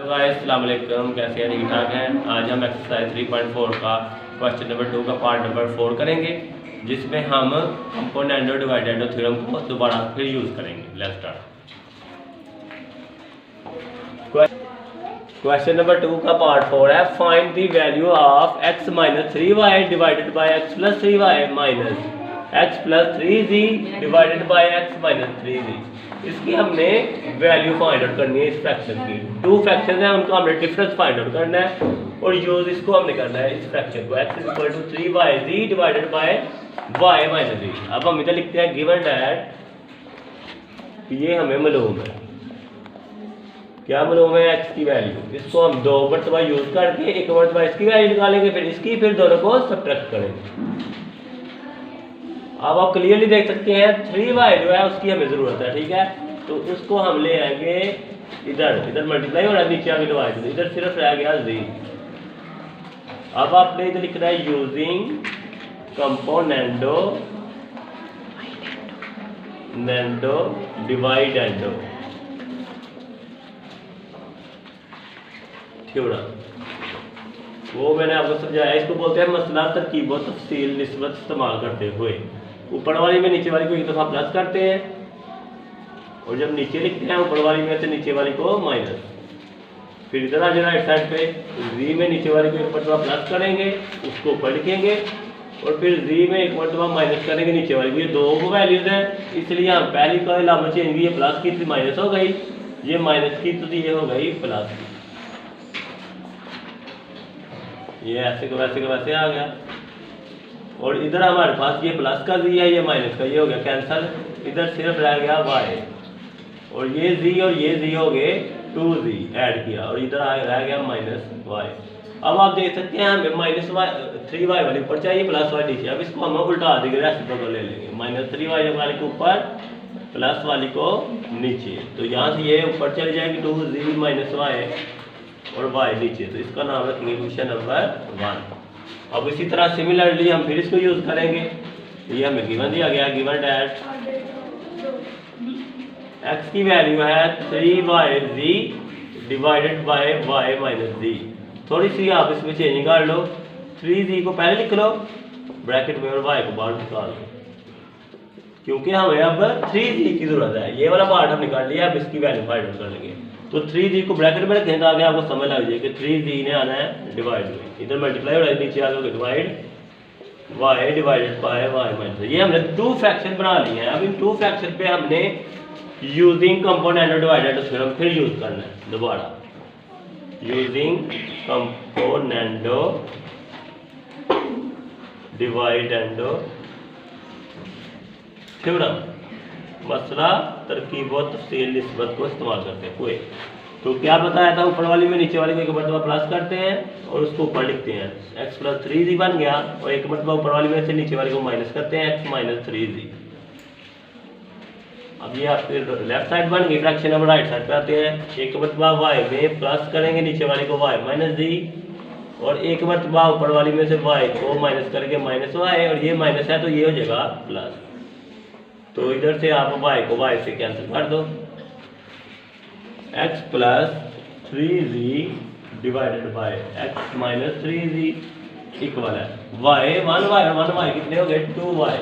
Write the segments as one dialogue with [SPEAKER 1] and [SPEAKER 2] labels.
[SPEAKER 1] Guys अस्सलाम वालेकुम, कैसे हैं? ठीक ठाक हैं। आज हम एक्सरसाइज 3.4 का क्वेश्चन नंबर 2 का पार्ट नंबर 4 करेंगे, जिसमें हम कंपोनेंट और डिवाइडेंड थ्योरम को दोबारा फिर यूज़ करेंगे। Let's start. क्वेश्चन नंबर 2 का पार्ट 4 है, find the value of x minus 3y divided by x plus 3y minus x plus 3z divided by x minus 3z। इसकी हमने वैल्यू फाइंड आउट करनी है इस फ्रैक्शन की। To fraction है, उनको हमने डिफरेंस फाइंड आउट करना है और यूज इसको हमने करना है इस फ्रैक्शन को x equal to 3yz divided by y minus z। अब हम इधर लिखते हैं गिवन दैट ये हमें मालूम है, क्या मालूम है x की वैल्यू। इसको हम दो मरतबा यूज करके एक मरतबा इसकी वैल्यू निकालेंगे, फिर इसकी, फिर दोनों को सब्ट्रैक्ट करेंगे। अब आप क्लियरली देख सकते हैं 3y जो है उसकी हमें जरूरत है, ठीक है। तो उसको हम ले आएंगे इधर मल्टीप्लाई हो रहा है, नीचे आगे डिवाइड, इधर सिर्फ रह गया z। अब आपने इधर लिखना है यूजिंग कंपोनेंडो नेंडो डिवाइडेंडो थ्योरम। वो मैंने आपको समझाया, इसको बोलते हैं मसला तरकीब और तफसील निस्बत इस्तेमाल करते हुए। ऊपर वाली में नीचे वाली को एक दफ़ा प्लस करते हैं और जब नीचे लिखते हैं ऊपर वाली में से नीचे वाली को माइनस। फिर इधर आ जाए राइट साइड पे, जी में नीचे वाली को एक मरतबा प्लस करेंगे, उसको ऊपर लिखेंगे और फिर जी में एक मरतबा माइनस करेंगे नीचे वाली को। ये दो वैल्यूज हैं, इसलिए हम पहली का अलावा चेंज की, ये प्लस की थी माइनस हो गई, ये माइनस की तो ये हो गई प्लस। ये ऐसे को वैसे आ गया और इधर हमारे पास ये प्लस का जी है, ये माइनस का, ये हो गया कैंसल। इधर सिर्फ रह गया y और ये z और ये z हो गए 2z ऐड किया और इधर रह गया माइनस y। अब आप देख सकते हैं हमें माइनस 3y वाली ऊपर चाहिए, प्लस y नीचे। अब इसको हम उल्टा देंगे, रेसिप्रोकल ले लेंगे, माइनस 3y वाली को ऊपर प्लस वाली को नीचे। तो यहाँ से ये ऊपर चली जाएगी 2z माइनस y और y नीचे। तो इसका नाम रखेंगे क्वेश्चन नंबर 1। अब इसी तरह सिमिलरली हम फिर इसको यूज करेंगे। ये हमें गिवन दिया गया, गिवन डैट x की वैल्यू है 3yz divided by y minus z। थोड़ी सी आप इसमें चेंजिंग कर लो, 3z को पहले लिख लो ब्रैकेट में और y को बाहर निकाल लो, क्योंकि हमें अब 3z की जरूरत है। ये वाला पार्ट हम निकाल लिया, अब इसकी वैल्यू फाइंड आउट कर लेंगे। तो 3z को ब्रैकेट में रखेंगे, आगे आपको समझ लग जाए कि 3z ने आना है डिवाइड में, इधर मल्टीप्लाई हो रहा है, नीचे आगे divide y divided by y minus. ये हमने टू फ्रैक्शन बना लिए हैं। अब इन टू फ्रैक्शन पे हमने यूजिंग कंपोनेंट डिवाइडेंड थ्योरम फिर यूज करना है दोबारा। यूजिंग कंपोनेंडो डिवाइडेंडो थ्योरम, मसला तरकीब और तफसील निस्बत को इस्तेमाल करते हुए। तो क्या बताया था, ऊपर वाली में नीचे वाली को एक मरतबा प्लस करते हैं और उसको ऊपर लिखते हैं, x प्लस 3z बन गया और एक मरतबा ऊपर वाली में से नीचे वाली को माइनस करते हैं, x माइनस 3z। अब ये आपके लेफ्ट साइड बन गई फ्रैक्शन। अब राइट साइड पे आते हैं, एक मरतबा y में प्लस करेंगे नीचे वाली को y माइनस z और एक मरतबा ऊपर वाली में से y को माइनस करके माइनस y और ये माइनस है तो ये हो जाएगा प्लस। तो इधर से आप y को y से कैंसिल कर दो, x plus 3z divided by x minus 3z equal है y 1y और 1y कितने हो गए 2y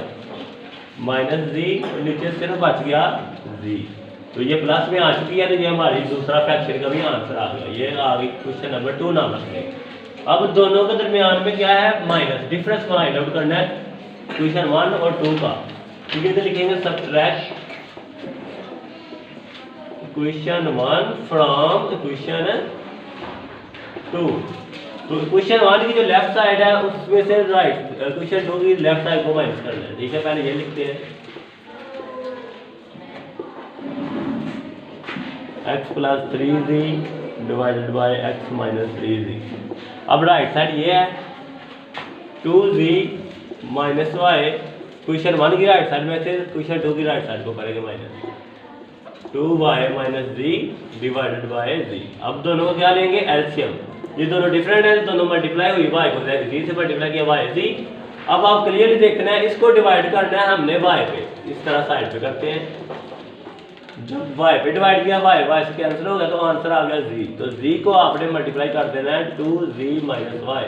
[SPEAKER 1] माइनस z और नीचे सिर्फ बच गया z। तो ये प्लस में आ चुकी है, तो ये हमारी दूसरा फ्रैक्शन का भी आंसर आ गया। ये आ गई क्वेश्चन नंबर 2 नाम रखने। अब दोनों के दरमियान में क्या है, माइनस, डिफरेंस फाइंड आउट करना है क्वेश्चन 1 और 2 का। ठीक है, तो लिखेंगे सब्ट्रैक्ट इक्वेशन 1 फ्रॉम इक्वेशन 2। तो इक्वेशन 1 की जो लेफ्ट साइड है उसमें से राइट इक्वेशन 2 की लेफ्ट साइड को माइनस करना है। ठीक है, पहले ये लिखते हैं x plus 3z divided by x minus 3z। अब राइट साइड ये है 2z माइनस y, क्वेश्चन 1 की राइट साइड में से क्वेश्चन 2 की राइट साइड को करेंगे minus 2y minus z divided by z। अब दोनों को क्या लेंगे, एलसीएम। ये दोनों डिफरेंट है, दोनों मल्टीप्लाई हुई, y को z से मल्टीप्लाई किया y z। अब आप क्लियरली देखना है, इसको डिवाइड करना है हमने y पे, इस तरह साइड पे करते हैं जब वाई पे डिवाइड किया वाई वाई से कैंसिल हो गया तो आंसर आ गया जी। तो जी को आपने मल्टीप्लाई कर देना है 2z माइनस वाई।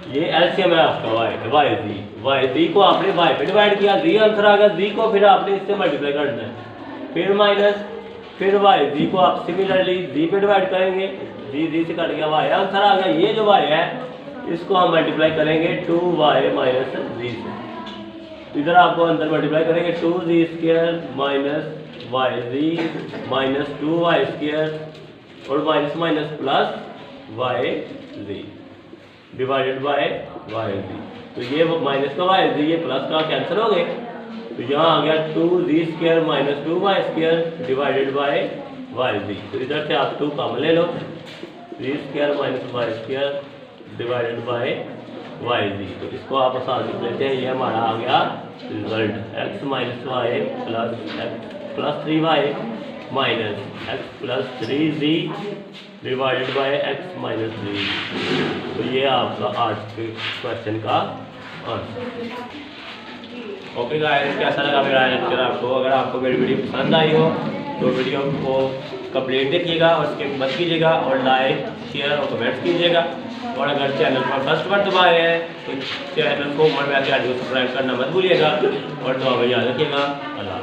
[SPEAKER 1] ये एलसीएम है आपका वाई जी को आपने वाई पे डिवाइड किया, जी आंसर आ गया। जी को फिर आपने इससे मल्टीप्लाई करना है, फिर माइनस, फिर वाई जी को आप सिमिलरली जी पे डिवाइड करेंगे, जी से कट गया वाई आंसर आ गया। ये जो वाई है इसको हम मल्टीप्लाई करेंगे 2y माइनस जी से। इधर आपको अंदर मल्टीप्लाई करेंगे 2z square minus y z minus 2y square और minus minus plus y z divided by y z. तो ये माइनस का वाई जी, ये प्लस का कैंसिल हो गए, तो यहाँ आ गया 2z square minus 2y square divided by y z. तो इधर से आप 2 कम ले लो, z square minus y square divided by y z. तो इसको आप आसान लिख लेते हैं, ये हमारा आ गया result x minus y plus 3y minus x plus 3z divided by x minus 3। तो ये आपका आज के क्वेश्चन का आंसर। ओके गाइस, कैसा लगा मेरा लेक्चर आपको? अगर आपको मेरी वीडियो पसंद आई हो तो वीडियो को कंप्लीट देखिएगा और स्किप मत कीजिएगा और लाइक शेयर और कमेंट्स कीजिएगा। और अगर चैनल पर फर्स्ट बार दबाए हैं तो चैनल को सब्सक्राइब करना मत भूलिएगा और दुआ में याद रखिएगा। अल्लाह।